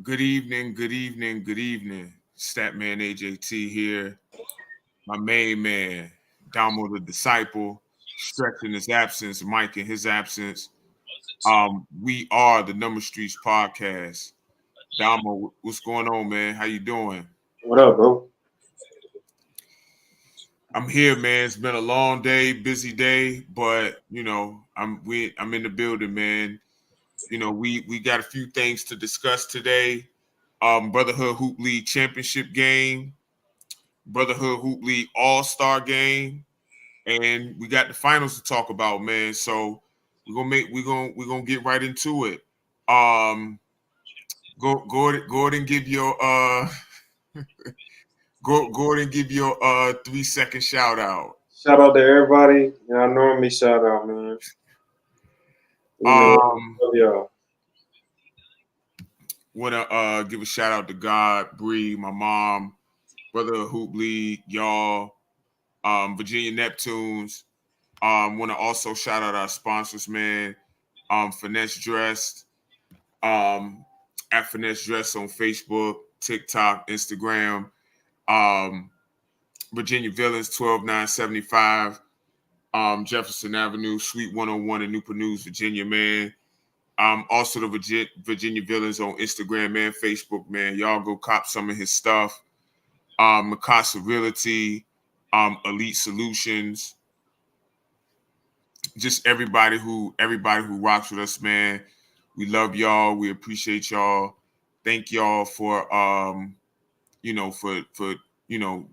Good evening, good evening, good evening. Statman AJT here. My main man, Damo the Disciple, Stretch in his absence, Mike in his absence. We are the Number Streets Podcast. Damo, what's going on, man? How you doing? What up, bro? I'm here, man. It's been a long day, busy day, but I'm in the building, man. We got a few things to discuss today. Brotherhood Hoop League Championship game. Brotherhood Hoop League All-Star game, and we got the finals to talk about, man. So we're gonna get right into it. Gordon, give your Gordon, give your 3-second shout out. Shout out to everybody. I normally shout out, man. You know, Um, love y'all. wanna give a shout out to God, Bree, my mom, Brotherhood Hoop League, y'all, Virginia Neptunes. Want to also shout out our sponsors, man. Finesse Dressed, at Finesse Dress on Facebook, TikTok, Instagram. Um, Virginia Villains, 12975, Jefferson Avenue, Suite 101 in Newport News, Virginia, man. Also the Virginia Villains on Instagram, man, Facebook, man. Y'all go cop some of his stuff. Mikasa Realty, Elite Solutions, just everybody who rocks with us, man. We love y'all. We appreciate y'all. Thank y'all for for you know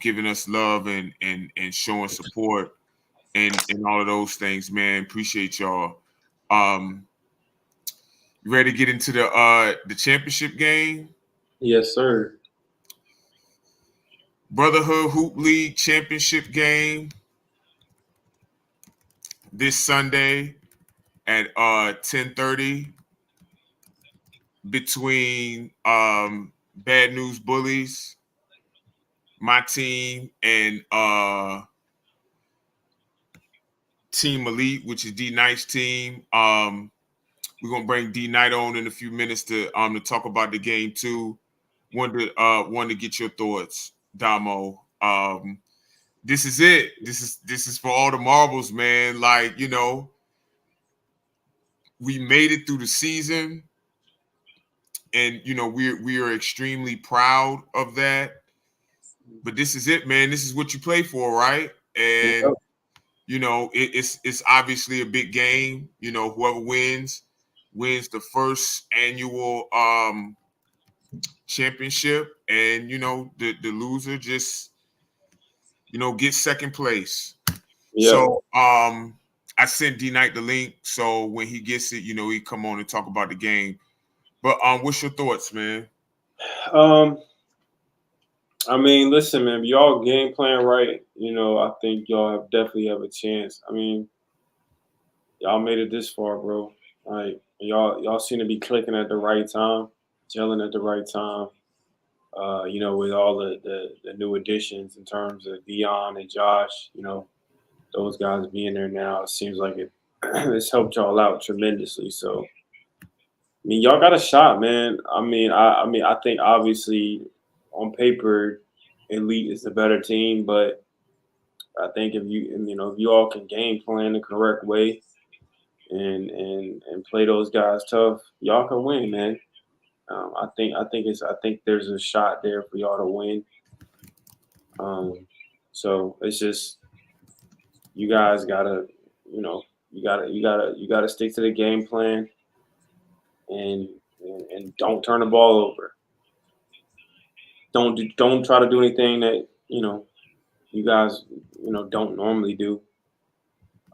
giving us love and showing support and all of those things, man. Appreciate y'all. Um, you ready to get into the championship game? Yes, sir. Brotherhood Hoop League championship game this Sunday at 10:30 between Bad News Bullies, my team, and Team Elite, which is D Knight's team. We're gonna bring D Knight on in a few minutes to talk about the game too. Wanted to get your thoughts, Damo. This is it. This is for all the marbles, man. Like, we made it through the season, and we are extremely proud of that. But this is it, man. This is what you play for, right? And Yep. it's obviously a big game. Whoever wins the first annual championship, and the loser just gets second place. Yep. So I sent D Knight the link, so when he gets it, he come on and talk about the game. But what's your thoughts, man? Um, I mean, listen, man. If y'all game plan right, I think y'all definitely have a chance. I mean, y'all made it this far, bro. Like y'all seem to be clicking at the right time, gelling at the right time. With all the new additions in terms of Dion and Josh, those guys being there now, it seems like it's helped y'all out tremendously. So I mean, y'all got a shot, man. I think obviously on paper, Elite is the better team, but I think if you all can game plan the correct way and play those guys tough, y'all can win, man. I think there's a shot there for y'all to win. So it's just you guys gotta, you know, you gotta stick to the game plan and and don't turn the ball over. Don't try to do anything that you guys don't normally do.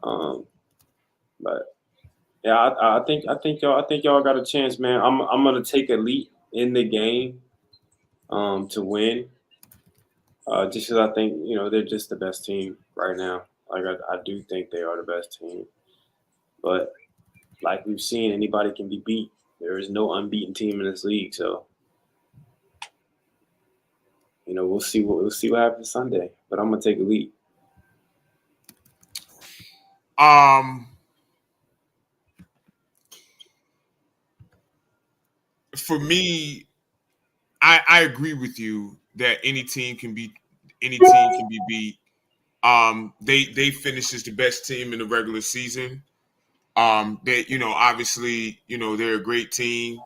Um, but yeah, I think y'all got a chance, man. I'm gonna take Elite in the game to win. Just because I think they're just the best team right now. Like I do think they are the best team, but like we've seen, anybody can be beat. There is no unbeaten team in this league, so we'll see what happens Sunday. But I'm gonna take Elite. Um, for me, I agree with you that any team can be beat. They finish as the best team in the regular season. They, obviously, they're a great team,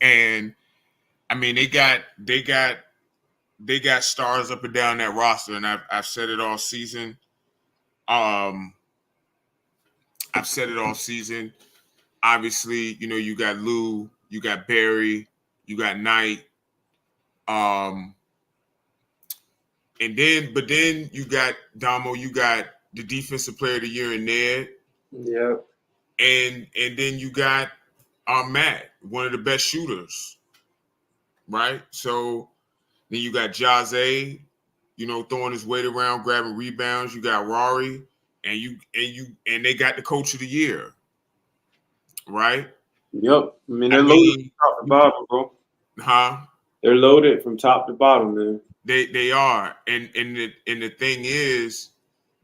and I mean, they got stars up and down that roster, and I've said it all season. I've said it all season. Obviously, you got Lou, you got Barry, you got Knight, but then you got Damo, you got the defensive player of the year in Ned. Yep. And then you got Matt, one of the best shooters, right? So then you got Jazzy, throwing his weight around, grabbing rebounds. You got Rory, and they got the coach of the year, right? Yep. I mean, they're loaded from top to bottom, bro. Huh? They're loaded from top to bottom, man. They are, and the thing is,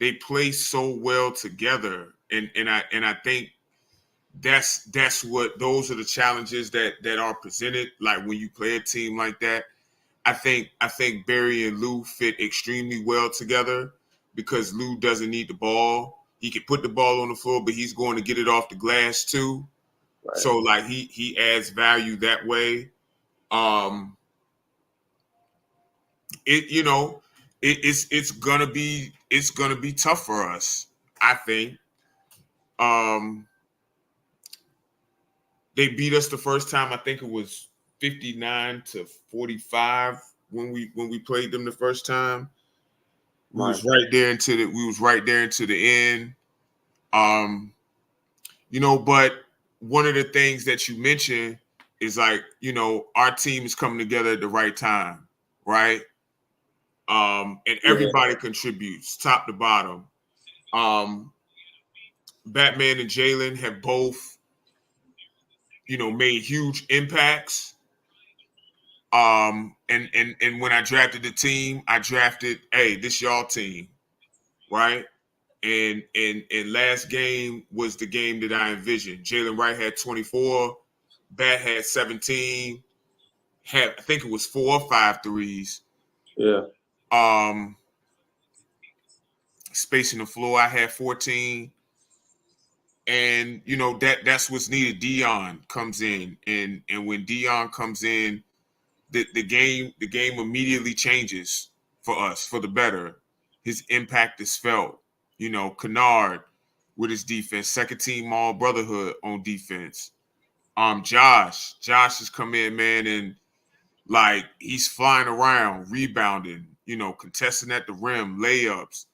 they play so well together, and I think that's what those are the challenges that are presented. Like when you play a team like that, I think Barry and Lou fit extremely well together because Lou doesn't need the ball. He can put the ball on the floor, but he's going to get it off the glass too. Right. So like he adds value that way. It's gonna be tough for us, I think. They beat us the first time. I think it was 59-45 when we played them the first time. We was right there into the end. But one of the things that you mentioned is like, our team is coming together at the right time, right? And everybody contributes top to bottom. Batman and Jalen have both, made huge impacts. And when I drafted the team, I drafted, hey, this y'all team, right? And last game was the game that I envisioned. Jalen Wright had 24, Bat had 17, I think it was 4 or 5 threes. Yeah. Spacing the floor, I had 14. And that's what's needed. Dion comes in, and when Dion comes in, the game immediately changes for us for the better. His impact is felt. Kennard with his defense, second team all brotherhood on defense. Josh has come in, man, and like he's flying around, rebounding, contesting at the rim, layups,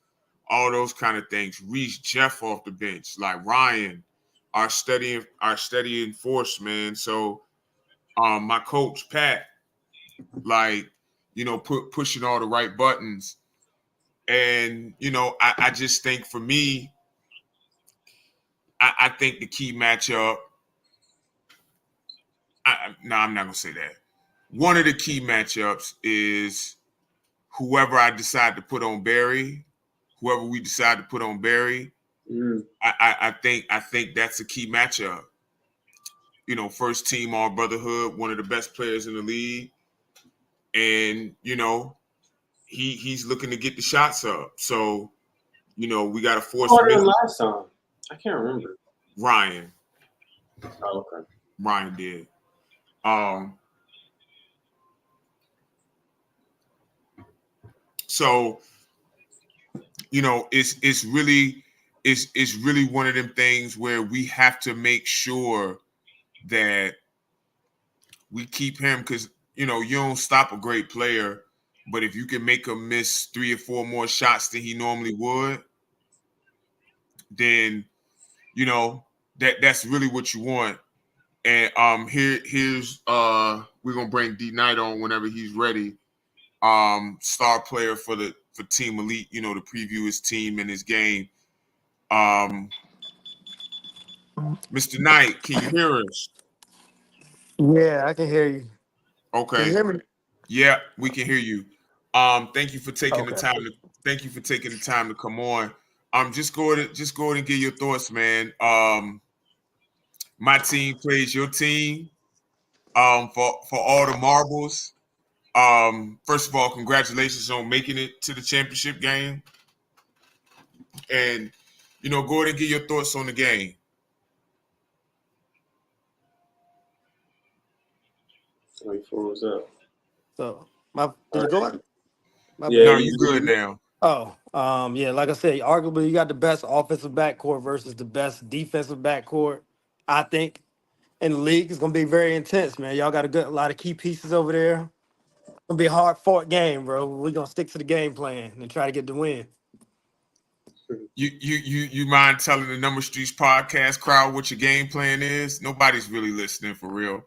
all those kind of things. Reach Jeff off the bench, like Ryan, our steady force, man. So my coach, Pat, like, pushing all the right buttons. And, I just think for me, I think the key matchup, I'm not going to say that. One of the key matchups is whoever I decide to put on Barry, whoever we decide to put on Barry. I think that's a key matchup. First team all brotherhood, one of the best players in the league. And, he's looking to get the shots up. So, we got to force him. Last time? I can't remember. Ryan. Oh, okay. Ryan did. So, it's really one of them things where we have to make sure that we keep him, because you don't stop a great player, but if you can make him miss 3 or 4 more shots than he normally would, then that's really what you want. And here's we're gonna bring D Knight on whenever he's ready. Star player for Team Elite, to preview his team and his game. Mr. Knight, can you hear us? Yeah, I can hear you. Okay. Can you hear me? Yeah, we can hear you. Thank you for taking the time. Thank you for taking the time to come on. Just go ahead and give your thoughts, man. My team plays your team. for all the marbles. First of all, congratulations on making it to the championship game. And, go ahead and give your thoughts on the game. Wait for what's up. So did it go out? Yeah, No, you good now. Oh, yeah, like I said, arguably you got the best offensive backcourt versus the best defensive backcourt, I think, in the league. It's gonna be very intense, man. Y'all got a lot of key pieces over there. It's gonna be a hard fought game, bro. We're gonna stick to the game plan and try to get the win. You mind telling the Number Streets podcast crowd what your game plan is? Nobody's really listening for real.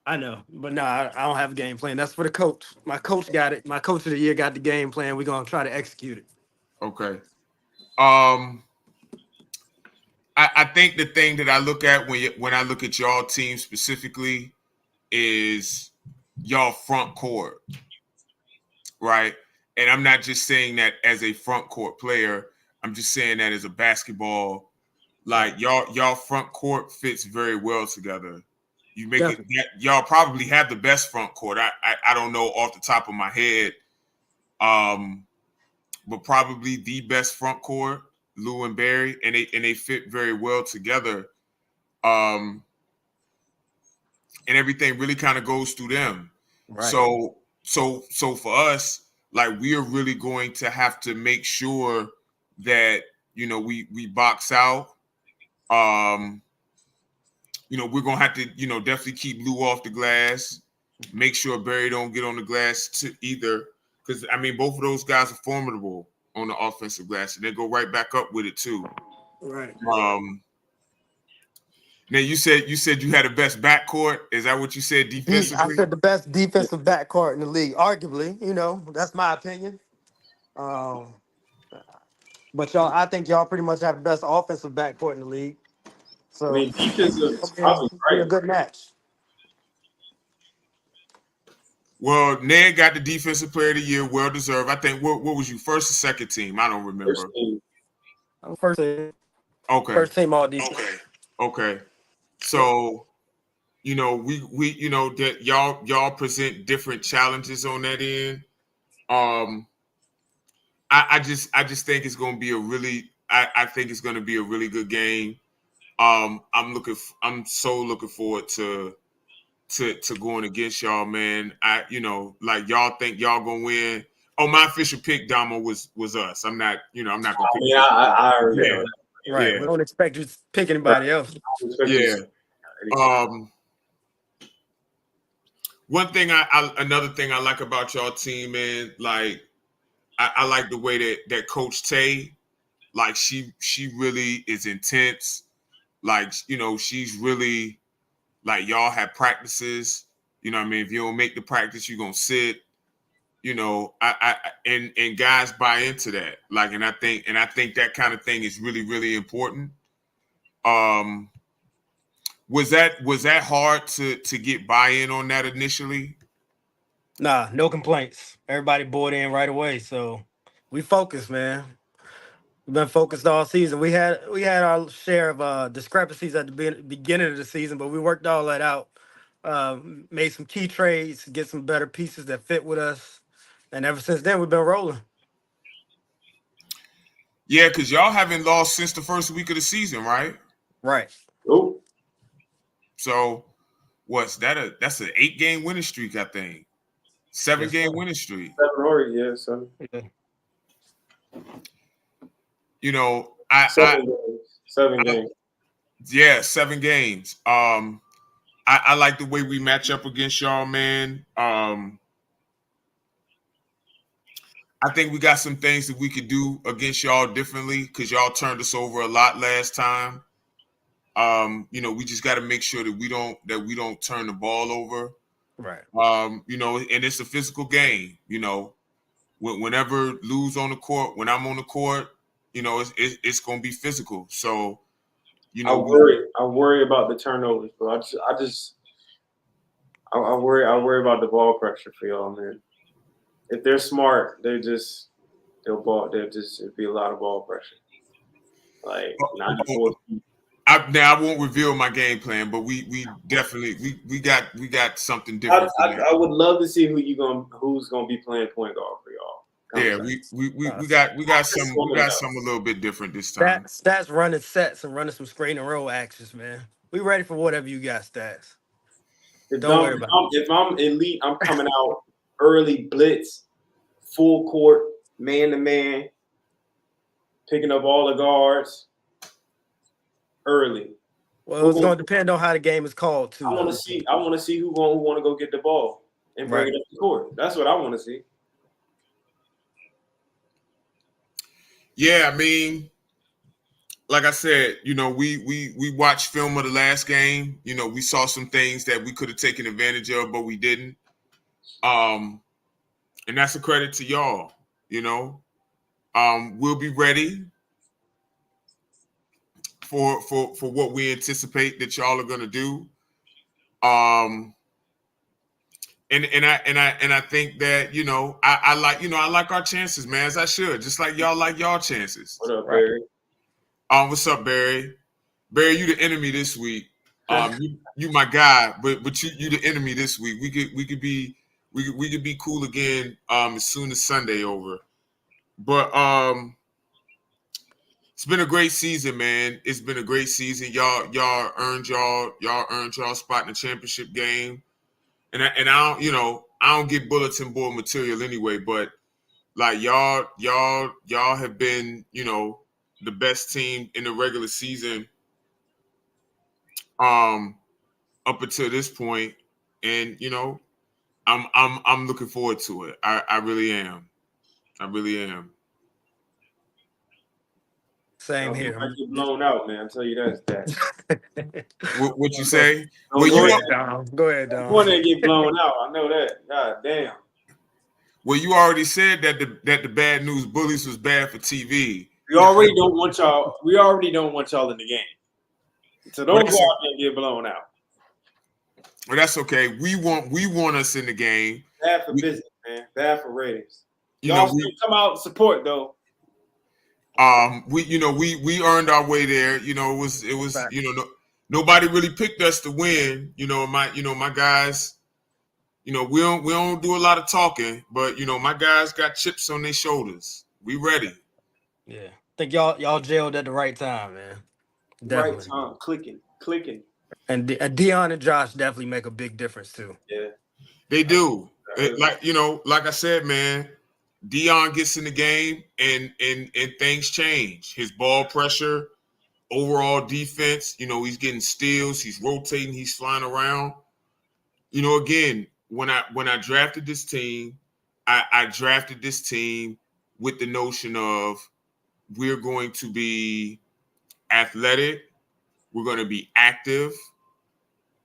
I know, but no, I don't have a game plan. That's for the coach. My coach got it. My coach of the year got the game plan. We're gonna try to execute it. Okay. I think the thing that I look at when I look at y'all team specifically is y'all front court, right? And I'm not just saying that as a front court player. I'm just saying that as a basketball, like y'all front court fits very well together. You make it. Y'all probably have the best front court. I don't know off the top of my head, but probably the best front court, Lou and Barry, and they fit very well together. And everything really kind of goes through them. Right. So for us, like, we are really going to have to make sure that we box out. We're gonna have to definitely keep Lou off the glass. Make sure Barry don't get on the glass either, because both of those guys are formidable on the offensive glass, and they go right back up with it too. Right. Now you said you had the best backcourt. Is that what you said defensively? I said the best defensive backcourt in the league, arguably. That's my opinion. But I think y'all pretty much have the best offensive backcourt in the league. So defensive is probably right. A good match. Well, Ned got the defensive player of the year, well deserved. I think what was you, first or second team? I don't remember. First team. Okay. First team all defense. Okay. So, we that y'all present different challenges on that end. I just think it's going to be I think it's going to be a really good game. I'm so looking forward to going against y'all, man. Y'all think y'all gonna win. Oh, my official pick, Damo, was us. I'm not gonna pick. Yeah, I already know. Right. Yeah. We don't expect you to pick anybody else. Yeah. Another thing I like about y'all team, man, like I like the way that Coach Tay, like she really is intense. Like, she's really, like, y'all have practices. If you don't make the practice, you're gonna sit. And guys buy into that. Like, and I think that kind of thing is really, really important. Was that hard to get buy-in on that initially? Nah, no complaints. Everybody bought in right away. So we focused, man. We've been focused all season. We had our share of discrepancies at the beginning of the season, but we worked all that out. Made some key trades, get some better pieces that fit with us, and ever since then we've been rolling. Yeah, because y'all haven't lost since the first week of the season, right? Right. Oh. So what's that? That's an 8-game winning streak, I think. 7-game winning streak. 7 or yeah, 7. Yeah. 7 games. Yeah, 7 games. I like the way we match up against y'all, man. I think we got some things that we could do against y'all differently, because y'all turned us over a lot last time. We just got to make sure that we don't turn the ball over. Right. And it's a physical game. Whenever Lou's on the court, when I'm on the court, it's gonna be physical. So, I worry about the turnovers, bro. I worry about the ball pressure for y'all, man. If they're smart, it'd be a lot of ball pressure. Like 94 feet. I won't reveal my game plan, but we definitely we got something different. I would love to see who's gonna be playing point guard for y'all. Yeah, we got some a little bit different this time. Stats running sets and running some screen and roll actions, man. We ready for whatever you got, Stats. Don't worry about it. If I'm elite, I'm coming out early blitz, full court, man to man, picking up all the guards early. Well, it's going to depend on how the game is called too. I want to see who want to go get the ball and bring it up the court. That's what I want to see. Yeah, I mean, like I said, you know, we watched film of the last game. You know, we saw some things that we could have taken advantage of, but we didn't. And that's a credit to y'all. You know, we'll be ready for what we anticipate that y'all are gonna do. And I think that, you know, I like our chances, man, as I should, just like y'all like y'all chances. What up, Barry? What's up, Barry? Barry, you the enemy this week. You my guy, but you the enemy this week. We could be cool again as soon as Sunday over. But it's been a great season, man. It's been a great season. Y'all earned y'all spot in the championship game. And I don't, you know, I don't get bulletin board material anyway, but like y'all have been, you know, the best team in the regular season up until this point. And, you know, I'm looking forward to it. I really am. I really am. Same here. I get blown out, man. I'll tell you that. What you say? Go ahead, Dom. Go ahead, Dom. I want to get blown out. I know that. God damn. Well, you already said that the bad news bullies was bad for TV. We already don't want y'all in the game. So don't go out there and get blown out. Well, that's okay. We want us in the game. Bad for business, man. Bad for ratings. You Y'all know, still come out and support though. We earned our way there. You know, it was you know, nobody really picked us to win. You know, my guys. You know, we don't do a lot of talking, but you know, my guys got chips on their shoulders. We ready. Yeah, I think y'all jailed at the right time, man. Definitely. Right time, clicking. And Dion and Josh definitely make a big difference too. Yeah, they do. Like I said, man, Dion gets in the game and things change. His ball pressure, overall defense. You know, he's getting steals. He's rotating. He's flying around. You know, again, when I drafted this team, I drafted this team with the notion of we're going to be athletic, we're going to be active,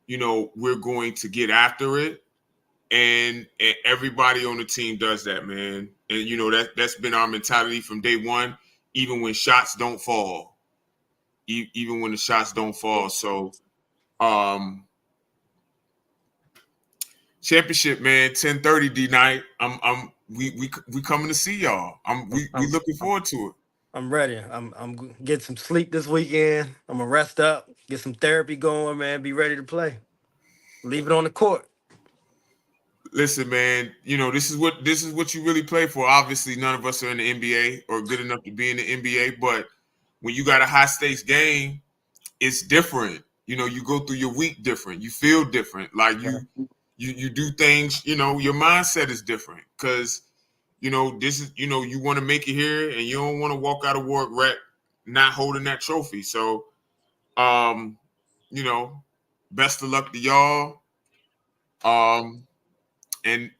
you know, we're going to get after it, and everybody on the team does that, man. And you know that's been our mentality from day one, even when shots don't fall, even when the shots don't fall. So, championship, man, 10:30 D night. We coming to see y'all. We looking forward to it. I'm ready. I'm getting some sleep this weekend. I'm gonna rest up, get some therapy going, man. Be ready to play. Leave it on the court. Listen, man. You know this is what you really play for. Obviously, none of us are in the NBA or good enough to be in the NBA. But when you got a high stakes game, it's different. You know, you go through your week different. You feel different. Like you do things. You know, your mindset is different because. You know, this is, you know, you want to make it here and you don't want to walk out of work not holding that trophy. So, you know, best of luck to y'all. And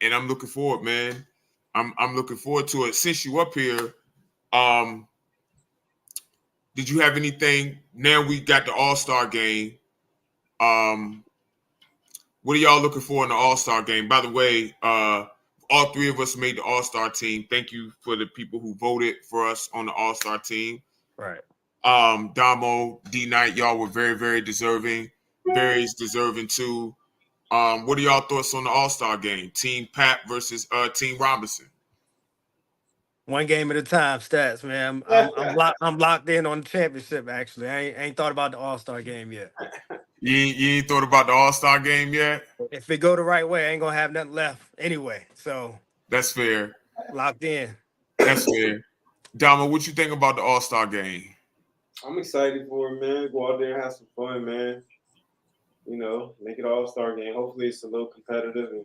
I'm looking forward, man. I'm looking forward to it. Since you up here, did you have anything? Now we got the All-Star game. What are y'all looking for in the All-Star game? By the way, all three of us made the All-Star team. Thank you for the people who voted for us on the All-Star team. Right. Damo, D-Night, y'all were very, very deserving. Barry's deserving too. What are y'all thoughts on the All-Star game? Team Pat versus Team Robinson. One game at a time, stats, man. I'm locked in on the championship. Actually, I ain't thought about the All-Star game yet. You ain't thought about the All-Star game yet? If it go the right way, I ain't gonna have nothing left anyway. So That's fair. locked in. That's fair. Dama, what you think about the All-Star game? I'm excited for it, man. Go out there and have some fun, man. You know, make it All-Star game. Hopefully it's a little competitive,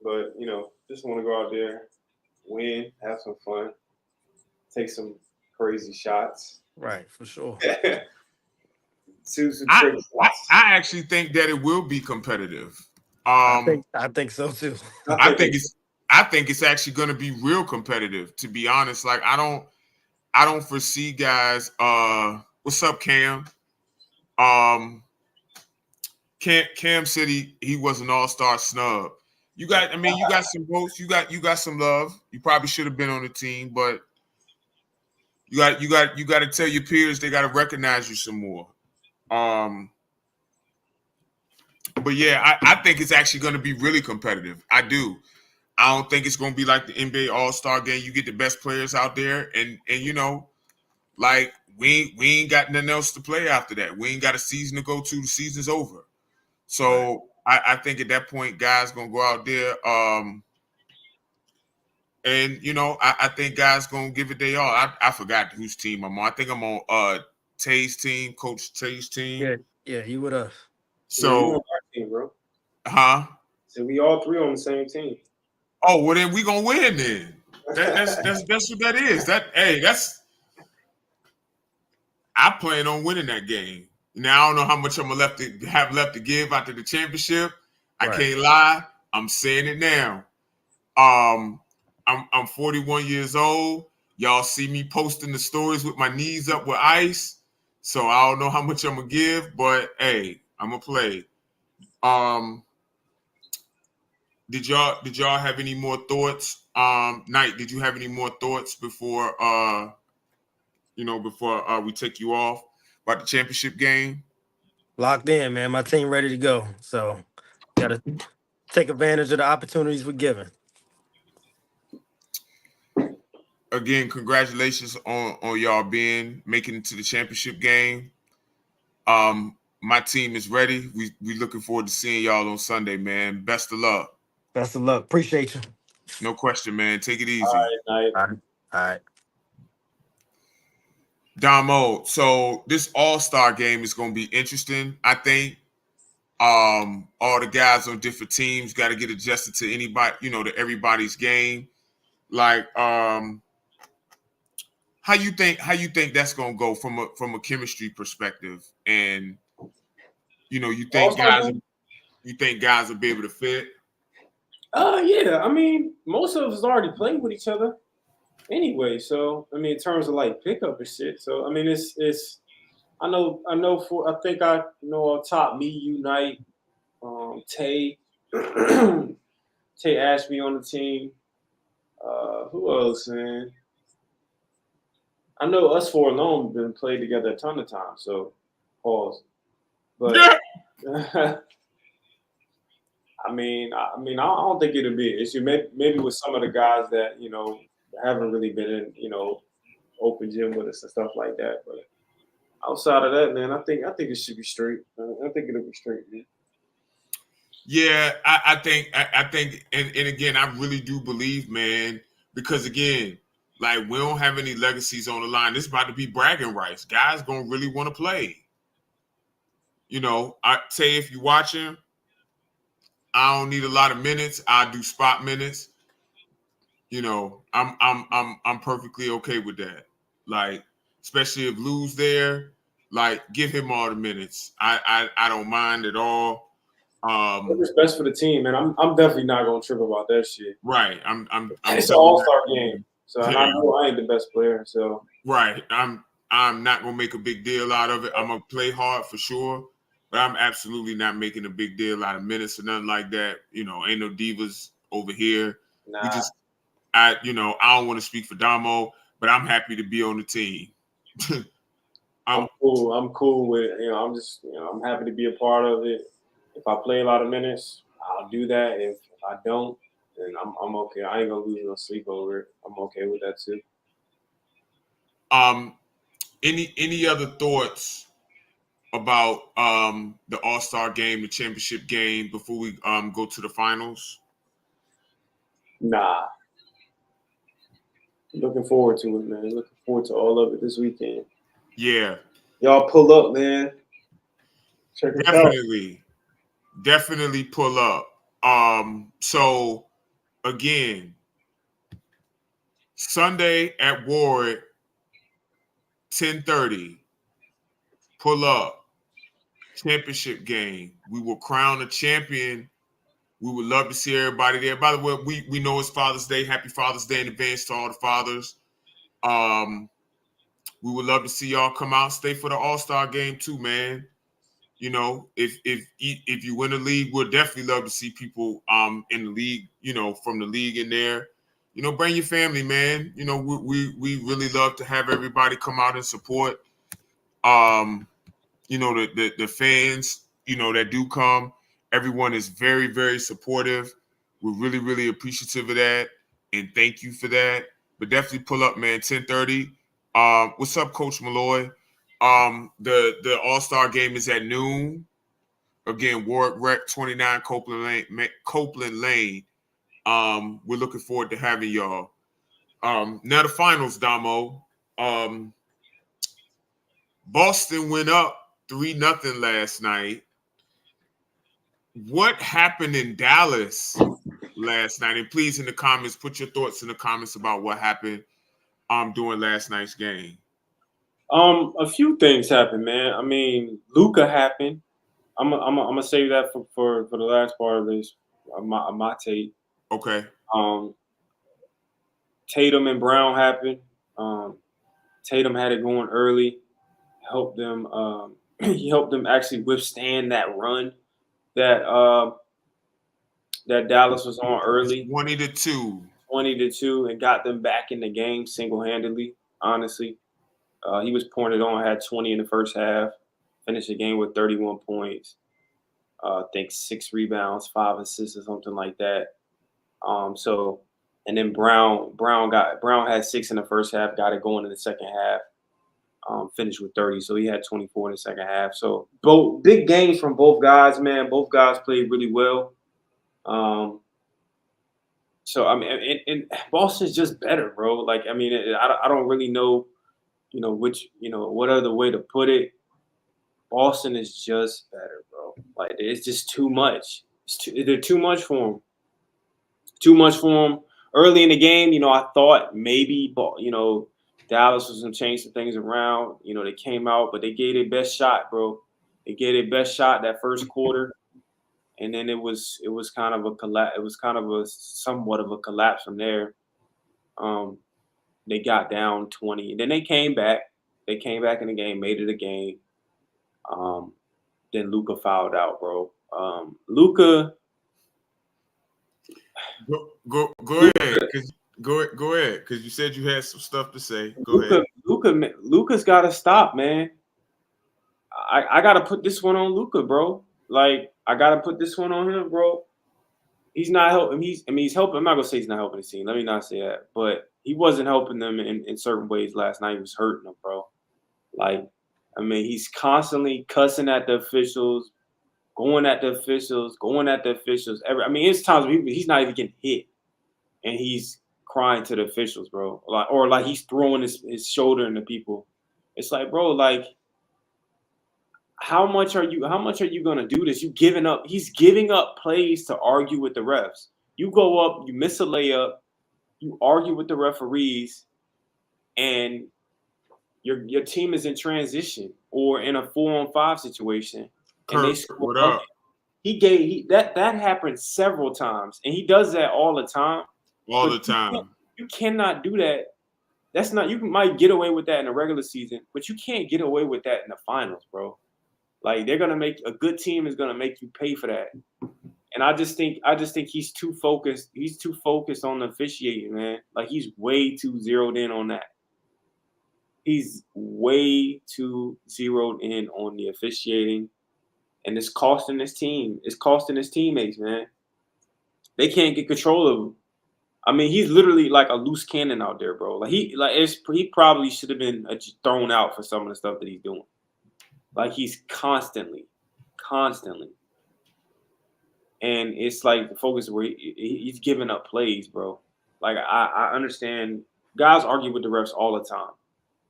but you know, just want to go out there, win, have some fun, take some crazy shots. Right, for sure. Shoot some I trick shots. actually think that it will be competitive. I think so too. I think it's actually going to be real competitive. To be honest, like I don't foresee guys. What's up, Cam? Cam said he was an all-star snub. You got some votes. You got some love. You probably should have been on the team, but you got to tell your peers they got to recognize you some more. But yeah, I think it's actually going to be really competitive. I do. I don't think it's going to be like the NBA All-Star game. You get the best players out there, and you know, like we ain't got nothing else to play after that. We ain't got a season to go to. The season's over. So I think at that point, guys gonna go out there. And you know, I think guys gonna give it their all. I forgot whose team I'm on. I think I'm on Tay's team, Coach Tay's team. Yeah, you with us. Yeah, you on So, our team, bro. huh? So we all three on the same team. Oh, well then we gonna win then. That's what that is. I plan on winning that game. Now I don't know how much I'm gonna have left to give after the championship. I can't lie. I'm saying it now. I'm 41 years old. Y'all see me posting the stories with my knees up with ice. So I don't know how much I'm gonna give, but hey, I'm gonna play. Did y'all have any more thoughts? Knight, did you have any more thoughts before we take you off about the championship game? Locked in, man. My team ready to go. So gotta take advantage of the opportunities we're given. Again, congratulations on y'all making it to the championship game. My team is ready. We looking forward to seeing y'all on Sunday, man. Best of luck. Best of luck. Appreciate you. No question, man. Take it easy. All right, All right. Damo, so this All-Star game is going to be interesting. I think all the guys on different teams got to get adjusted to to everybody's game. Like, how you think that's going to go from a chemistry perspective? And you think guys will be able to fit? Yeah. I mean, most of us already played with each other anyway. So I mean, in terms of like pickup and shit. So I mean, it's. I know. I think I know on top. Me, Unite, Tay, Tay Ashby on the team. Who else, man? I know us four alone been played together a ton of times. So pause. But I mean, I don't think it'll be an issue. Maybe with some of the guys that haven't really been in open gym with us and stuff like that. But outside of that, man, I think it should be straight. I think it'll be straight, man. Yeah, I think, and again, I really do believe, man, because again, like we don't have any legacies on the line. This is about to be bragging rights. Guys gonna really want to play. I say if you're watching, I don't need a lot of minutes. I do spot minutes. I'm perfectly okay with that. Like, especially if Lou's there, like give him all the minutes. I don't mind at all. Whatever's best for the team, man. I'm definitely not gonna trip about that shit. Right. It's an all-star game, so I know I ain't the best player. So right. I'm not gonna make a big deal out of it. I'm gonna play hard for sure, but I'm absolutely not making a big deal out of minutes or nothing like that. Ain't no divas over here. Nah. I don't want to speak for Damo, but I'm happy to be on the team. I'm cool. I'm cool with I'm happy to be a part of it. If I play a lot of minutes, I'll do that. If I don't, and I'm okay. I ain't gonna lose no sleep over it. I'm okay with that too. Any other thoughts about the All-Star game, the championship game before we go to the finals? Nah, looking forward to it, man. Looking forward to all of it this weekend. Yeah, Y'all pull up, man. Check us out. definitely pull up. So again, Sunday at Warwick, 10:30. Pull up. Championship game. We will crown a champion. We would love to see everybody there. By the way, we know it's Father's Day. Happy Father's Day in advance to all the fathers. We would love to see y'all come out, stay for the All-Star game too, man. You know, if you win the league, we'll definitely love to see people in the league, you know, from the league in there. You know, bring your family, man. You know, we really love to have everybody come out and support. You know, the fans, you know, that do come. Everyone is very, very supportive. We're really, really appreciative of that. And thank you for that. But definitely pull up, man, 10:30. What's up, Coach Malloy? The All-Star game is at noon. Again, Warwick Rec 29 Copeland Lane. We're looking forward to having y'all. Now the finals, Damo. Boston went up 3-0 last night. What happened in Dallas last night? And please, in the comments, put your thoughts in the comments about what happened during last night's game. A few things happened, man. I mean, Luka happened. I'm gonna save that for the last part of this. My take. Okay. Tatum and Brown happened. Tatum had it going early, helped them. He helped them actually withstand that run that that Dallas was on early, 20-2. 20-2, and got them back in the game single-handedly. Honestly, he was pointed on, had 20 in the first half, finished the game with 31 points. I think 6 rebounds, 5 assists, or something like that. And then Brown had 6 in the first half, got it going in the second half. Finished with 30, so he had 24 in the second half. So both big games from both guys, man. Both guys played really well. So I mean, and Boston's just better, bro. Like I mean, I don't really know, what other way to put it. Boston is just better, bro. Like it's just too much. They're too much for them. Too much for them. Early in the game, I thought maybe, Dallas was going to change some things around. They came out, but they gave their best shot, bro. They gave their best shot that first quarter, and then it was kind of a collapse. It was kind of somewhat of a collapse from there. They got down 20, and then they came back. They came back in the game, made it a game. Then Luka fouled out, bro. Luka. Go ahead. Go ahead, because you said you had some stuff to say. Go ahead. Luka's got to stop, man. I got to put this one on Luka, bro. Like, I got to put this one on him, bro. He's not helping. He's helping. I'm not going to say he's not helping the team. Let me not say that. But he wasn't helping them in certain ways last night. He was hurting them, bro. Like, I mean, he's constantly cussing at the officials, going at the officials. It's times he's not even getting hit, and he's crying to the officials, bro. Like he's throwing his shoulder into people. It's like, bro, like, how much are you gonna do this? He's giving up plays to argue with the refs. You go up, you miss a layup, you argue with the referees, and your team is in transition or in a 4-on-5 situation, and they score. What up? That happened several times, and he does that all the time. All the time. You cannot do that. That's not. You might get away with that in the regular season, but you can't get away with that in the finals, bro. Like they're gonna make a good team is gonna make you pay for that. And I just think he's too focused. He's too focused on the officiating, man. Like he's way too zeroed in on that. He's way too zeroed in on the officiating, and it's costing his team. It's costing his teammates, man. They can't get control of him. I mean, he's literally like a loose cannon out there, bro. Like he probably should have been thrown out for some of the stuff that he's doing. Like he's constantly, and it's like the focus where he's giving up plays, bro. Like I understand guys argue with the refs all the time,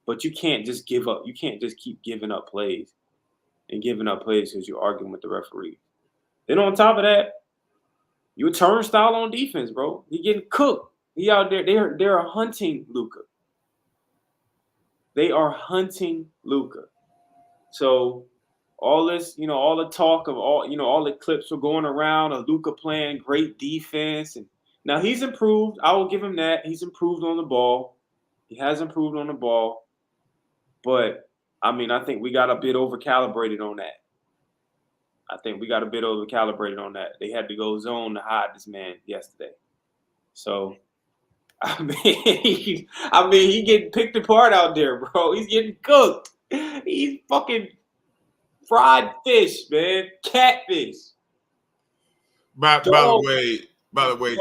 but you can't just give up. You can't just keep giving up plays because you're arguing with the referee. Then on top of that, you a turnstile on defense, bro. He getting cooked. He out there. They're hunting Luka. They are hunting Luka. So all this, all the talk of all the clips were going around of Luka playing great defense, and now he's improved. I will give him that. He's improved on the ball. He has improved on the ball, but I mean, I think we got a bit over-calibrated on that. They had to go zone to hide this man yesterday. So, I mean, he getting picked apart out there, bro. He's getting cooked. He's fucking fried fish, man. Catfish. By the way,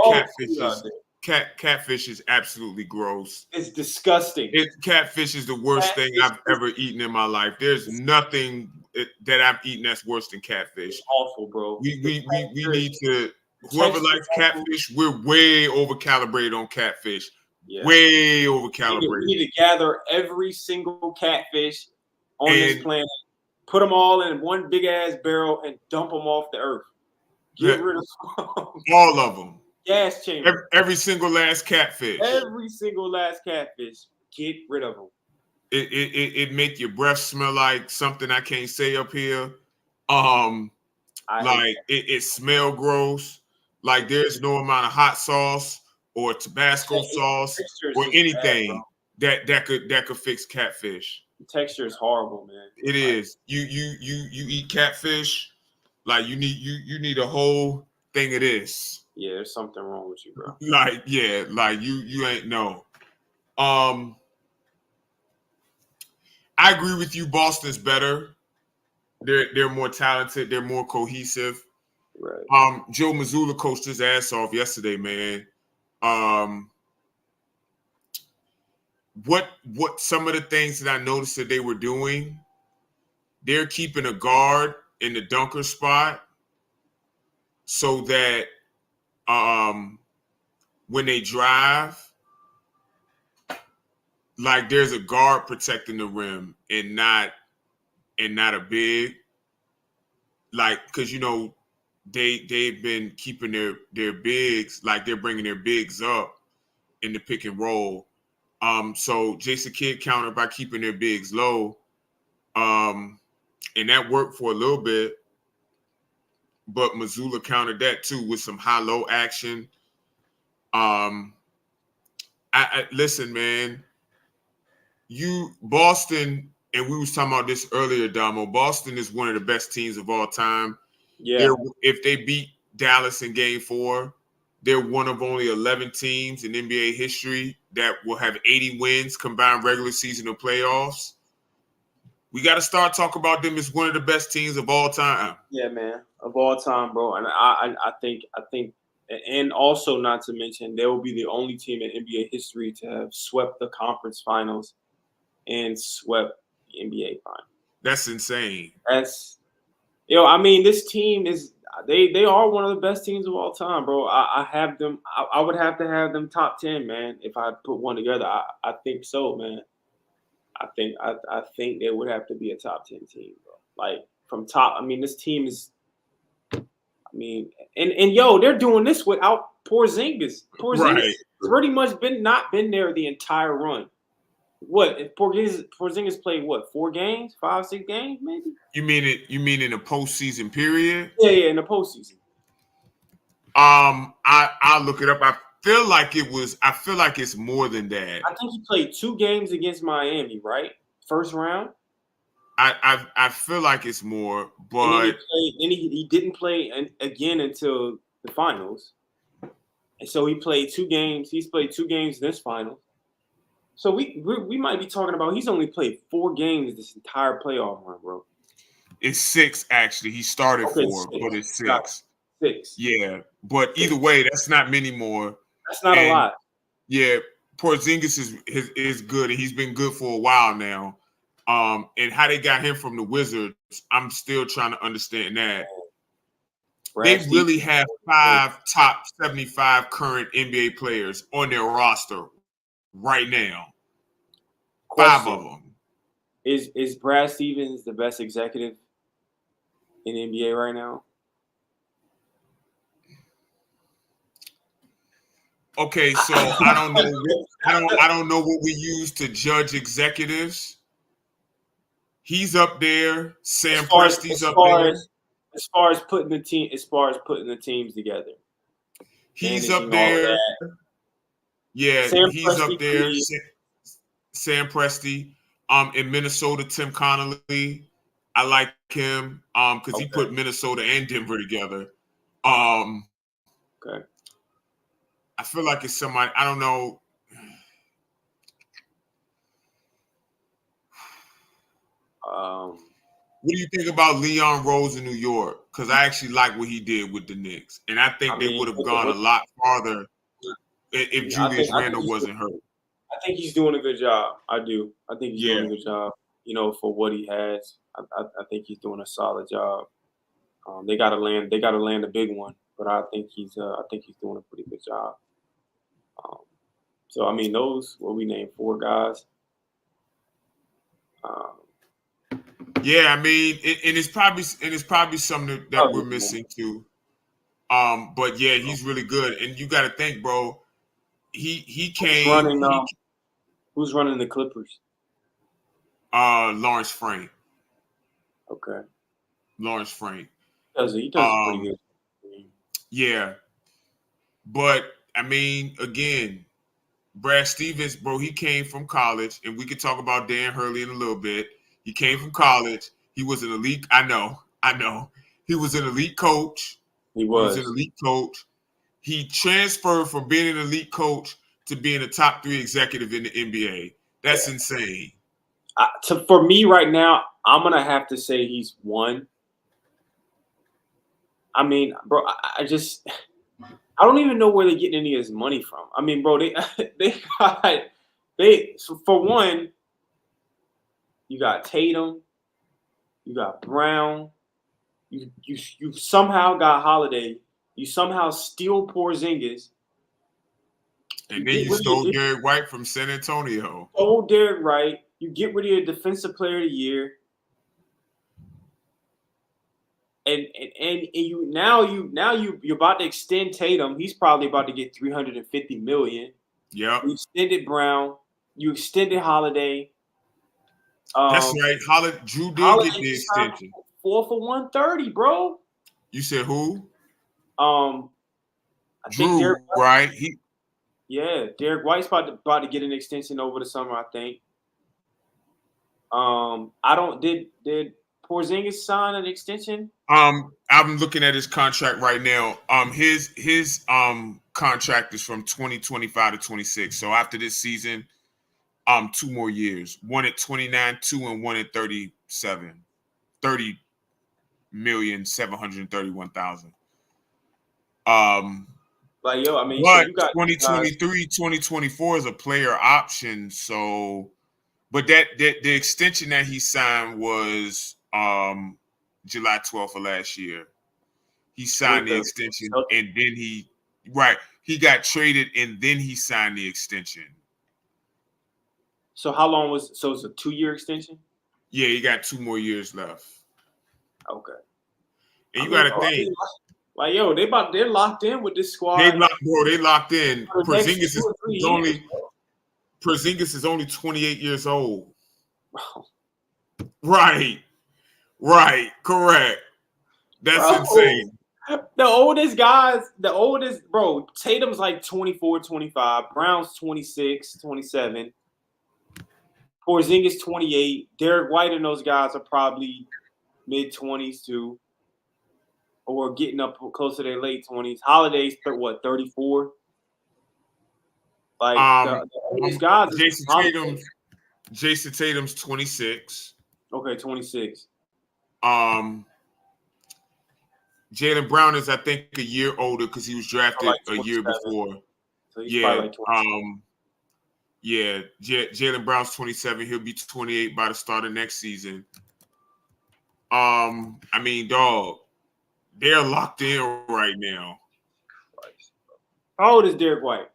catfish is absolutely gross. It's disgusting. Catfish is the worst thing I've ever eaten in my life. There's nothing that I've eaten that's worse than catfish. It's awful, bro. We need to. Whoever likes catfish, we're way over-calibrated on catfish. Yeah. Way over-calibrated. We need to gather every single catfish on this planet, put them all in one big-ass barrel, and dump them off the earth. Get rid of them. All of them. Gas chamber. Every single last catfish. Every single last catfish. Get rid of them. It make your breath smell like something I can't say up here. It smell gross. Like there's no amount of hot sauce or Tabasco sauce or anything bad, that could fix catfish. The texture is horrible, man. It is. You eat catfish, like you need a whole thing of this. Yeah, there's something wrong with you, bro. You ain't no. I agree with you. Boston's better. They're more talented. They're more cohesive. Right. Joe Mazzulla coached his ass off yesterday, man. What some of the things that I noticed that they were doing, they're keeping a guard in the dunker spot so that when they drive, like there's a guard protecting the rim and not a big, like, because they've been keeping their bigs, like they're bringing their bigs up in the pick and roll. So Jason Kidd countered by keeping their bigs low, and that worked for a little bit. But Mazzulla countered that too with some high-low action. I listen, man. Boston, and we was talking about this earlier, Damo. Boston is one of the best teams of all time. Yeah. If they beat Dallas in Game 4, they're one of only 11 teams in NBA history that will have 80 wins combined regular season and playoffs. We got to start talking about them as one of the best teams of all time. Yeah, man, of all time, bro. And I think, and also not to mention, they will be the only team in NBA history to have swept the conference finals and swept the NBA finals. That's insane. That's, I mean, this team is. They are one of the best teams of all time, bro. I have them. I would have to have them top 10, man. If I put one together, I think so, man. I think they would have to be a top 10 team, bro. Like from top. I mean, this team is. I mean, and they're doing this without Porzingis. Porzingis pretty much not been there the entire run. What if Porzingis played 4 games, 5, 6 games, maybe? You mean in the postseason period? Yeah, in the postseason. I'll look it up. I feel like it's more than that. I think he played 2 games against Miami, right? First round. I feel like it's more, but he didn't play again until the finals, and so he played 2 games. He's played 2 games this final. So we might be talking about he's only played 4 games this entire playoff run, bro. It's 6 actually. He started 4, but it's 6. 6. Yeah, But either way, that's not many more. That's not a lot. Yeah, Porzingis is good, and he's been good for a while now. And how they got him from the Wizards, I'm still trying to understand that. They really have 5 top 75 current NBA players on their roster right now. Question. 5 of them. Is Brad Stevens the best executive in the NBA right now? Okay, so I don't know. I don't know what we use to judge executives. He's up there. Sam Presti's up there. As far as putting the teams together, he's up there. Yeah, he's up there. Sam Presti. In Minnesota, Tim Connolly. I like him because he put Minnesota and Denver together. Okay. I feel like it's somebody, I don't know. What do you think about Leon Rose in New York? Because I actually like what he did with the Knicks. And I think they would have gone a lot farther if Julius Randle wasn't hurt. I think he's doing a good job. I do. I think he's doing a good job, for what he has. I think he's doing a solid job. They gotta land a big one, but I think he's doing a pretty good job. So I mean, those what we named 4 guys. Yeah, I mean, and it's probably something that we're missing too. But yeah, he's really good, and you got to think, bro. He came. Who's running the Clippers? Lawrence Frank. Okay. Lawrence Frank. He does pretty good. Yeah, but I mean, again, Brad Stevens, bro, he came from college, and we could talk about Dan Hurley in a little bit. He came from college. He was an elite. I know. He was an elite coach. He was an elite coach. He transferred from being an elite coach to being a top 3 executive in the NBA. That's insane. For me right now, I'm going to have to say he's 1. I mean, bro, I don't even know where they're getting any of his money from. I mean, bro, so for one, you got Tatum, you got Brown, you somehow got Holiday, you somehow steal Porzingis, and then you stole Derek White from San Antonio. Stole Derek White, you get rid of your Defensive Player of the Year, and you're about to extend Tatum. He's probably about to get $350 million. Yeah. You extended Brown, you extended Holiday. That's right. Drew did get the extension. 4 for $130, bro. You said who? I Drew, think right? Derek White's about to get an extension over the summer, I think. Did Porzingis sign an extension? I'm looking at his contract right now. His contract is from 2025 to 26. So after this season, 2 more years. One at 29, 2 and 1 at 37. 30,731,000. Like, yo, I mean, but so you got 2023, 2024 is a player option. So, but the extension that he signed was July 12th of last year. He signed the extension, and then he got traded, and then he signed the extension. So how long it's a 2-year extension? Yeah, he got 2 more years left. Okay. And you got to think. Like, yo, they're locked in with this squad. They locked in. Porzingis is only 28 years old. Right. Correct. That's insane. The oldest, bro, Tatum's like 24, 25. Brown's 26, 27. Porzingis 28. Derek White and those guys are probably mid-20s too. Or getting up close to their late 20s. Holiday's 34? Like the oldest guys. Jason Tatum's 26. Okay, 26. Jaylen Brown is, I think, a year older because he was drafted like a year 27. before. So he's probably like 27. Yeah, Jaylen Brown's 27. He'll be 28 by the start of next season. I mean, dog, they're locked in right now. How old is Derek White?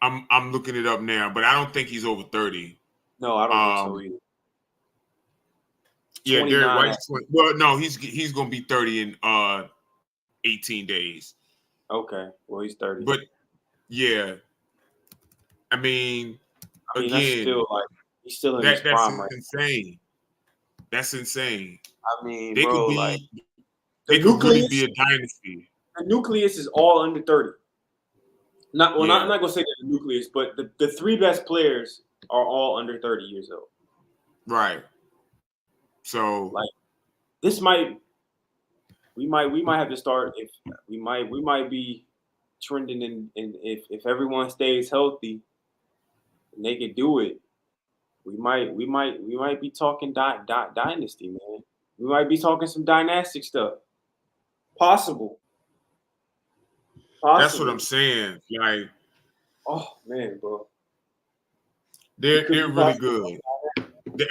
I'm looking it up now, but I don't think he's over 30. No, I don't think so either. Yeah, Derek White's 20. Well, no, he's gonna be 30 in 18 days. Okay, well he's 30. But yeah, I mean again, that's still like he's still in his prime, right? Insane. That's insane. I mean, they bro, could be, like they could really be a dynasty. The nucleus is all under 30. I'm not gonna say the nucleus, but the three best players are all under 30 years old. Right. So like we might have to start if we might be trending in if everyone stays healthy and they can do it, we might be talking dynasty, man. We might be talking some dynastic stuff. Possible. That's what I'm saying. Like, oh man, bro. They're really good.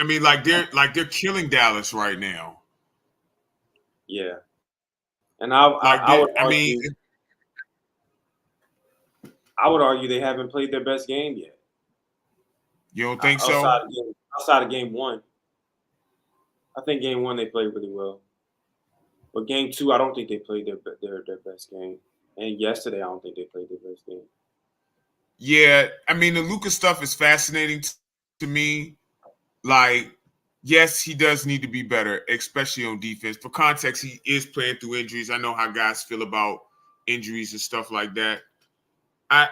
I mean, they're killing Dallas right now. Yeah. And I would argue they haven't played their best game yet. You don't think so? Outside of game one. I think game one they played really well. But game two, I don't think they played their best game. And yesterday, I don't think they played their best game. Yeah, I mean, the Luka stuff is fascinating to me. Like, yes, he does need to be better, especially on defense. For context, he is playing through injuries. I know how guys feel about injuries and stuff like that. I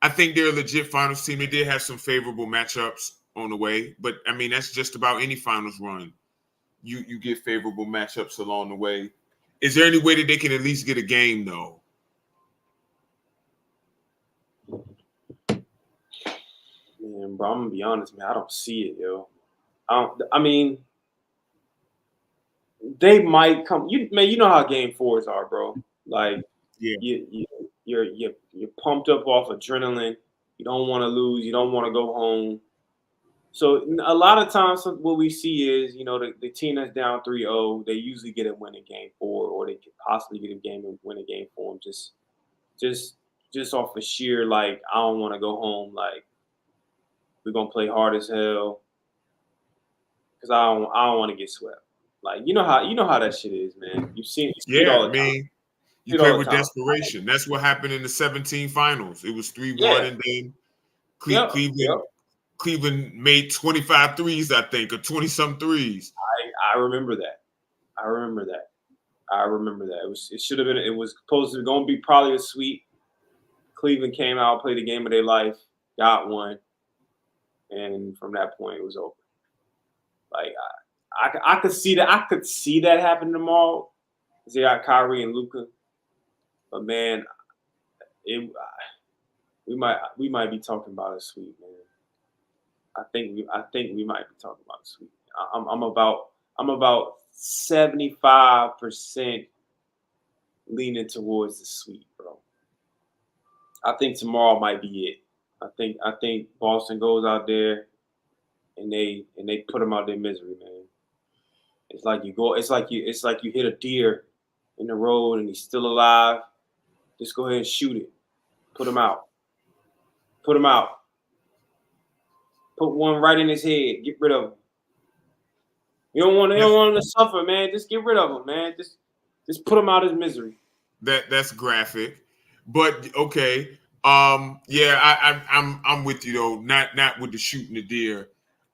think they're a legit finals team. They did have some favorable matchups on the way, but I mean, that's just about any finals run. You get favorable matchups along the way. Is there any way that they can at least get a game though? Man, bro, I'm gonna be honest, man. I don't see it, yo. I mean, they might come. You know how game fours are, bro. Like, you're pumped up off adrenaline. You don't want to lose. You don't want to go home. So a lot of times, what we see is, the team that's down 3-0, they usually get a win in game four, or they could possibly get a game and win a game for them. Just off of sheer, like, I don't want to go home. Like, we're gonna play hard as hell because I don't want to get swept. Like, you know how that shit is, man. You see it all the time. You play with desperation. That's what happened in the 17 finals. It was 3-1, and then Cleveland made 25 threes, I think, or 20-some threes. I remember that. It should have been. It was supposed to going to be probably a sweep. Cleveland came out, played the game of their life, got one, and from that point it was over. Like, I could see that. I could see that happen tomorrow. They got Kyrie and Luka, but man, we might be talking about a sweep, man. I think we might be talking about a sweep. I'm about 75% leaning towards the sweep, bro. I think tomorrow might be it. I think Boston goes out there and they put them out their misery, man. It's like you hit a deer in the road and he's still alive. Just go ahead and shoot it. Put him out. Put one right in his head. Get rid of him. You don't want him to suffer, man. Just get rid of him, man. Just put him out of his misery. That's graphic, but okay. I'm with you though. Not with the shooting the deer.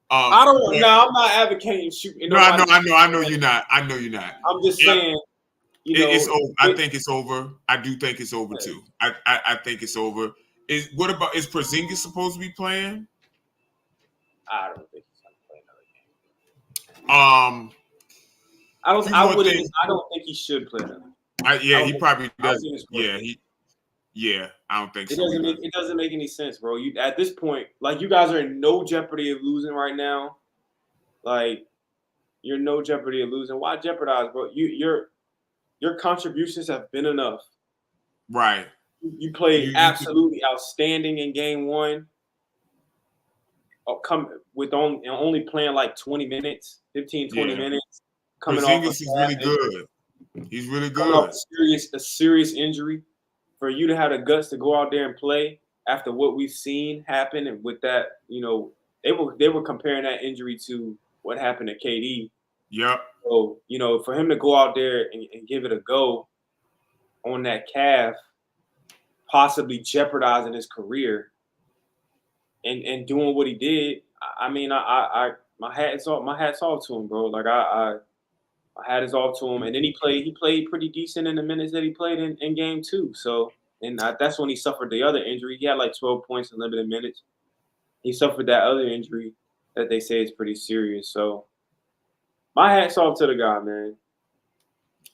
I'm not advocating shooting. No, I know you're not. I'm just saying. It's over. I think it's over. I do think it's over too. I think it's over. Is Porzingis supposed to be playing? I don't think he's gonna play another game. I don't think he should play another game. He probably does. I don't think so. It doesn't make any sense, bro. At this point, like, you guys are in no jeopardy of losing right now. Like, You're no jeopardy of losing. Why jeopardize, bro? Your contributions have been enough. Right. You played You could, absolutely outstanding in game one. Come with only playing like 20 minutes, 15, 20 yeah. minutes, coming off Porzingis is really injury, good. He's really coming off good. a serious injury, for you to have the guts to go out there and play after what we've seen happen, and with that, they were comparing that injury to what happened to KD. Yep. So, for him to go out there and give it a go on that calf, possibly jeopardizing his career, and doing what he did, I mean, my hat's off to him, bro. Like my hat is off to him, and then he played pretty decent in the minutes that he played in game two. So, and that's when he suffered the other injury. He had like 12 points in limited minutes. He suffered that other injury that they say is pretty serious. So, my hat's off to the guy, man.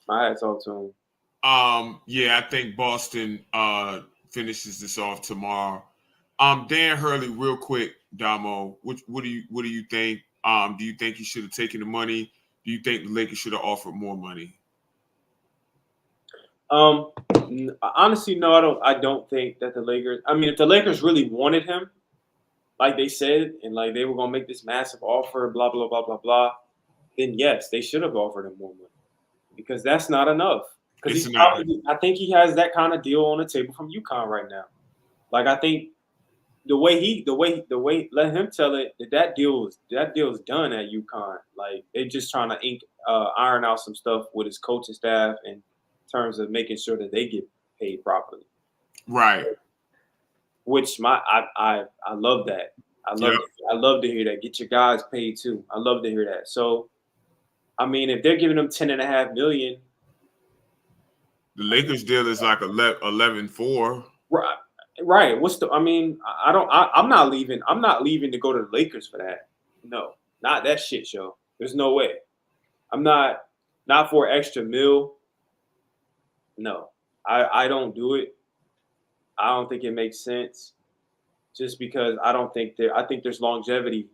My hat's off to him. Yeah, I think Boston finishes this off tomorrow. Dan Hurley, real quick, Damo, what do you think? Do you think he should have taken the money? Do you think the Lakers should have offered more money? Honestly, no, I don't think that the Lakers. I mean, if the Lakers really wanted him, like they said, and like they were gonna make this massive offer, blah blah blah blah blah, then yes, they should have offered him more money, because that's not enough. Because I think he has that kind of deal on the table from UConn right now. Like, I think the way let him tell it that deal is done at UConn. Like, they're just trying to iron out some stuff with his coaching staff in terms of making sure that they get paid properly. Right. Which I love that. I love to hear that. Get your guys paid too. I love to hear that. So, I mean, if they're giving them $10.5 million, the Lakers deal is like 11-4. Right. I'm not leaving. I'm not leaving to go to the Lakers for that. No, not that shit show. There's no way. I'm not for extra mil. No, I don't do it. I don't think it makes sense. Just because I think there's longevity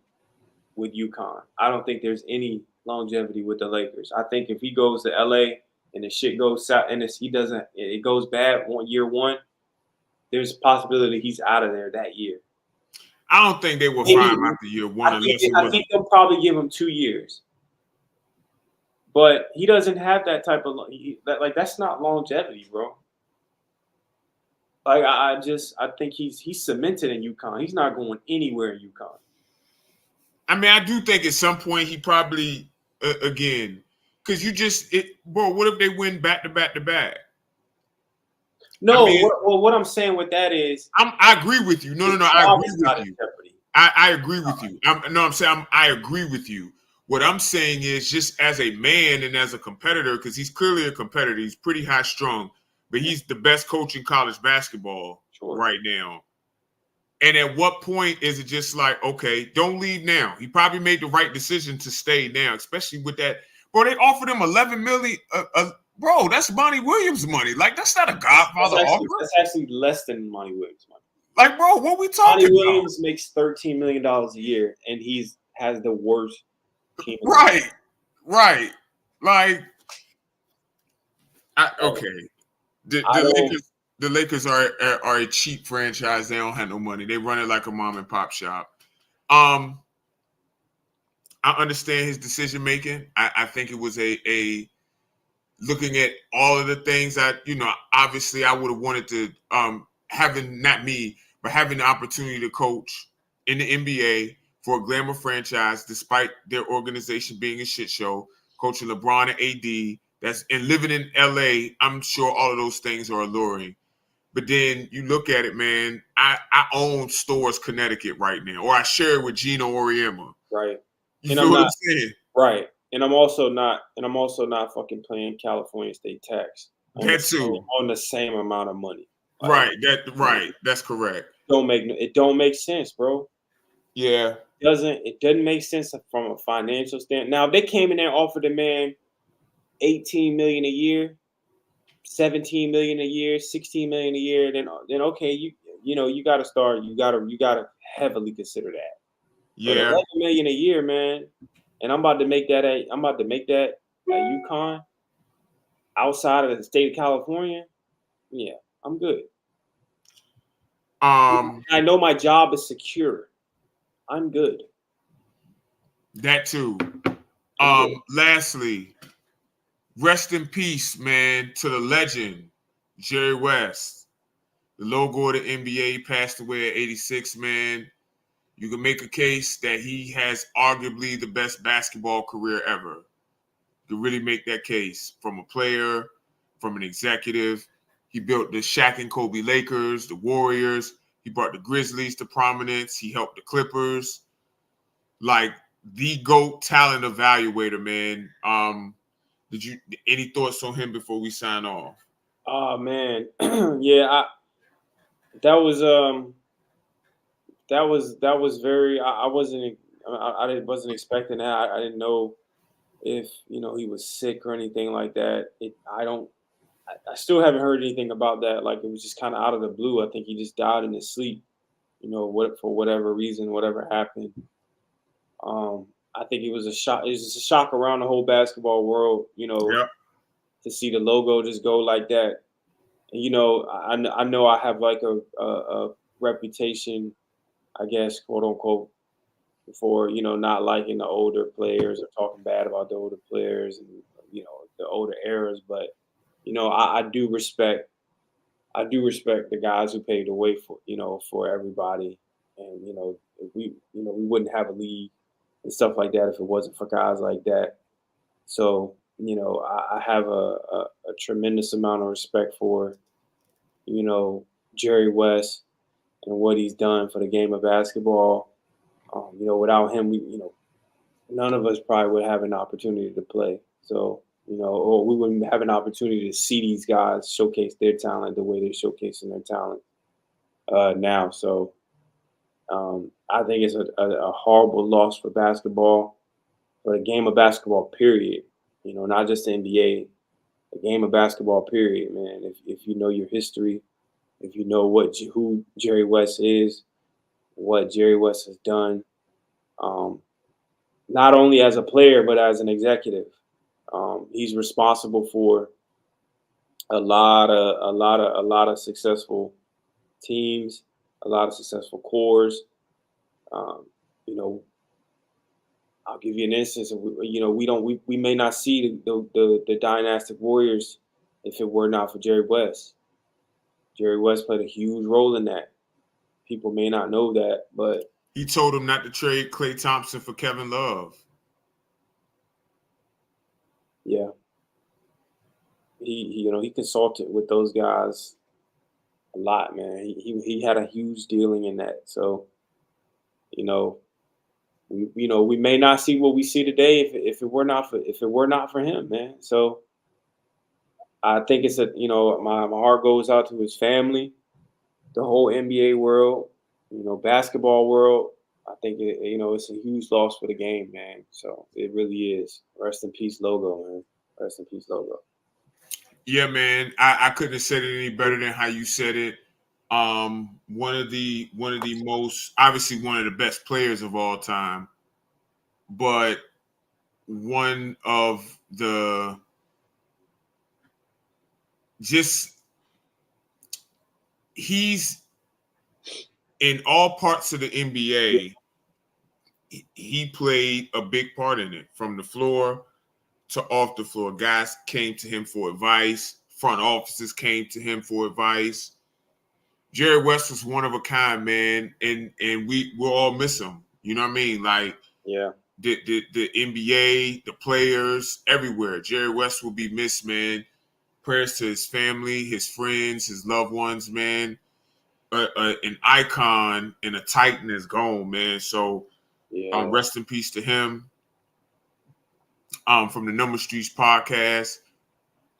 with UConn. I don't think there's any longevity with the Lakers. I think if he goes to LA and the shit goes south and it goes bad year one, there's a possibility he's out of there that year. I don't think they will fire him after year one. I think they'll probably give him 2 years. But he doesn't have that type of that's not longevity, bro. Like, I think he's cemented in UConn. He's not going anywhere in UConn. I mean, I do think at some point he probably again, because bro. What if they win back to back to back? No, I mean, what I'm saying with that is, I agree with you. No, I agree with you. I agree with you. I agree with you. What I'm saying is, just as a man and as a competitor, because he's clearly a competitor, he's pretty high strung, but he's the best coach in college basketball right now. And at what point is it just like, okay, don't leave now? He probably made the right decision to stay now, especially with that. Bro, they offered him $11 million. Bro, that's Monty Williams money. Like, that's not a Godfather offer. That's actually less than Monty Williams money. Like, bro, what we talking about? Monty Williams makes $13 million a year, and has the worst team. Right. Like, okay. The Lakers are a cheap franchise. They don't have no money. They run it like a mom and pop shop. I understand his decision making. I think it was a looking at all of the things that, obviously I would have wanted to having the opportunity to coach in the NBA for a glamour franchise, despite their organization being a shit show, coaching LeBron and AD, and living in LA. I'm sure all of those things are alluring. But then you look at it, man. I own Stores, Connecticut right now, or I share it with Gino Auriemma. Right. You feel what I'm saying? Right. And I'm also not fucking paying California state tax. That too. On the same amount of money. Right. That's correct. It don't make sense, bro. Yeah. It doesn't make sense from a financial standpoint. Now, if they came in there and offered a man $18 million a year, $17 million a year, $16 million a year, then okay, you got to start. You got to heavily consider that. Yeah. But $11 million a year, man. and I'm about to make that at UConn outside of the state of California, yeah, I'm good. I know my job is secure. I'm good. That too. Lastly, rest in peace, man, to the legend, Jerry West. The logo of the NBA passed away at 86, man. You can make a case that he has arguably the best basketball career ever. You can really make that case from a player, from an executive. He built the Shaq and Kobe Lakers, the Warriors. He brought the Grizzlies to prominence. He helped the Clippers. Like the GOAT talent evaluator, man. Any thoughts on him before we sign off? Oh man, yeah, that was very. I wasn't expecting that. I didn't know if he was sick or anything like that. I still haven't heard anything about that. Like it was just kind of out of the blue. I think he just died in his sleep. For whatever reason, whatever happened. I think it was a shock. It was just a shock around the whole basketball world. Yep. To see the logo just go like that. And, I know I have like a reputation, I guess, quote unquote, for not liking the older players or talking bad about the older players and the older eras. But I do respect the guys who paved the way for everybody. And we wouldn't have a league and stuff like that if it wasn't for guys like that. So I have a tremendous amount of respect for Jerry West and what he's done for the game of basketball. Without him, none of us probably would have an opportunity to play. So or we wouldn't have an opportunity to see these guys showcase their talent the way they're showcasing their talent now. So I think it's a horrible loss for basketball, for the game of basketball, period. Not just the NBA, the game of basketball, period, man. If you know your history, if you know who Jerry West is, what Jerry West has done, not only as a player but as an executive, he's responsible for a lot of successful teams, a lot of successful cores. I'll give you an instance. We may not see the dynastic Warriors if it were not for Jerry West. Jerry West played a huge role in that. People may not know that, but he told him not to trade Klay Thompson for Kevin Love. Yeah. He consulted with those guys a lot, man. He had a huge dealing in that. So, we may not see what we see today if it were not for him, man. So I think it's my heart goes out to his family, the whole NBA world, basketball world. I think it's a huge loss for the game, man. So it really is. Rest in peace, logo, man. Rest in peace, logo. Yeah, man. I couldn't have said it any better than how you said it. One of the most, obviously one of the best players of all time, but one of the he's in all parts of the NBA. He played a big part in it, from the floor to off the floor. Guys came to him for advice. Front offices came to him for advice. Jerry West was one of a kind, man, and we'll all miss him. You know what I mean? Like, yeah, the NBA, the players, everywhere. Jerry West will be missed, man. Prayers to his family, his friends, his loved ones, man. An icon and a titan is gone, man. So, rest in peace to him. From the Number Streets podcast.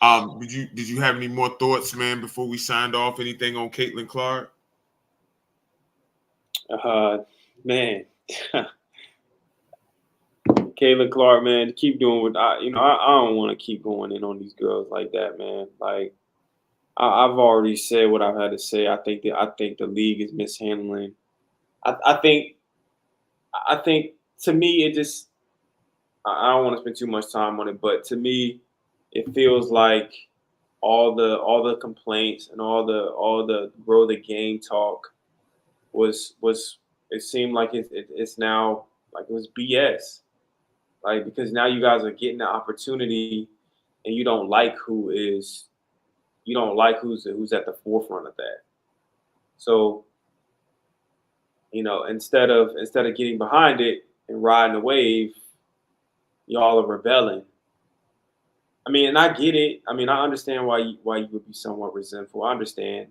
Did you have any more thoughts, man, before we signed off? Anything on Caitlin Clark? Man, Caitlin Clark, man, keep doing what I don't want to keep going in on these girls like that, man. Like I've already said what I've had to say. I think the league is mishandling. I think to me it just I don't want to spend too much time on it, but to me, it feels like all the complaints and all the grow the game talk was it seemed like it's now like it was BS. Like because now you guys are getting the opportunity and you don't like who's at the forefront of that. So, instead of getting behind it and riding the wave, y'all are rebelling. I mean, and I get it. I mean, I understand why you would be somewhat resentful. I understand.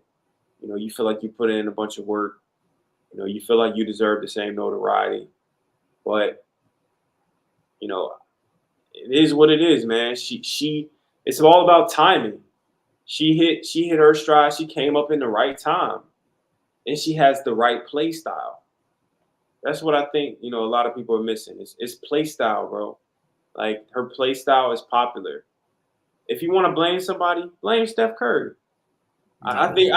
You feel like you put in a bunch of work. You feel like you deserve the same notoriety. But, it is what it is, man. It's all about timing. She hit her stride. She came up in the right time. And she has the right play style. That's what I think, a lot of people are missing. It's play style, bro. Like her play style is popular. If you want to blame somebody, blame Steph Curry. I think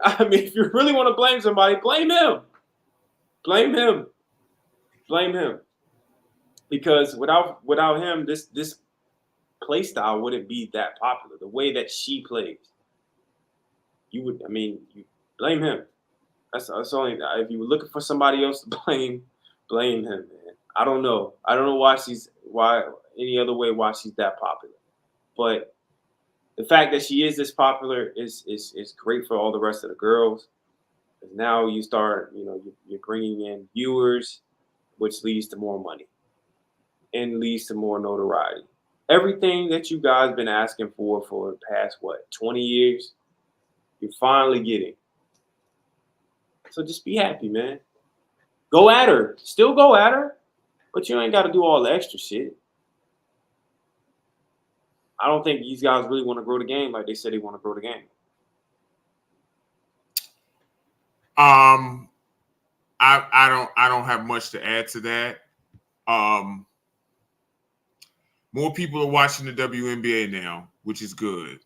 I mean if you really want to blame somebody, blame him. Blame him. Blame him. Because without him, this play style wouldn't be that popular. The way that she plays. You blame him. That's only if you were looking for somebody else to blame him, man. I don't know why she's that popular. But the fact that she is this popular is great for all the rest of the girls. Because now you start, you're bringing in viewers, which leads to more money and leads to more notoriety. Everything that you guys been asking for the past 20 years, you're finally getting. So just be happy, man. Go at her. Still go at her, but you ain't got to do all the extra shit. I don't think these guys really want to grow the game like they said they want to grow the game. I don't have much to add to that. More people are watching the WNBA now, which is good.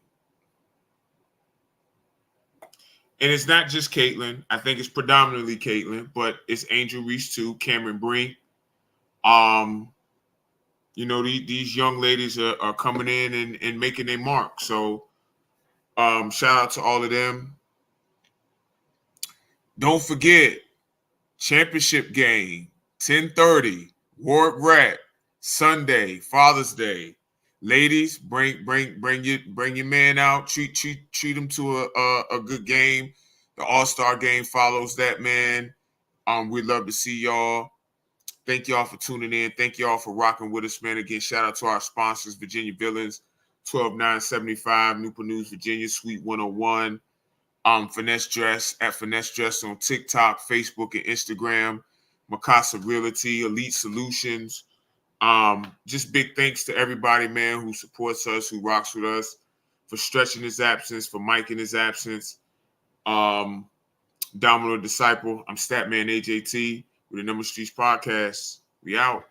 And it's not just Caitlin. I think it's predominantly Caitlin, but it's Angel Reese too, Cameron Brink. These young ladies are coming in and making their mark. So shout out to all of them. Don't forget, championship game, 10:30, Warwick Rat, Sunday, Father's Day. Ladies, bring your man out. Treat him to a good game. The All-Star game follows that, man. We'd love to see y'all. Thank y'all for tuning in. Thank y'all for rocking with us, man. Again, shout out to our sponsors, Virginia Villains, 12975, Newport News, Virginia, Suite 101. Finesse Dress at Finesse Dress on TikTok, Facebook, and Instagram. Mikasa Realty, Elite Solutions. Just big thanks to everybody, man, who supports us, who rocks with us, for stretching his absence, for Mike in his absence. Domino Disciple. I'm Statman AJT with the Number Streets Podcast. We out.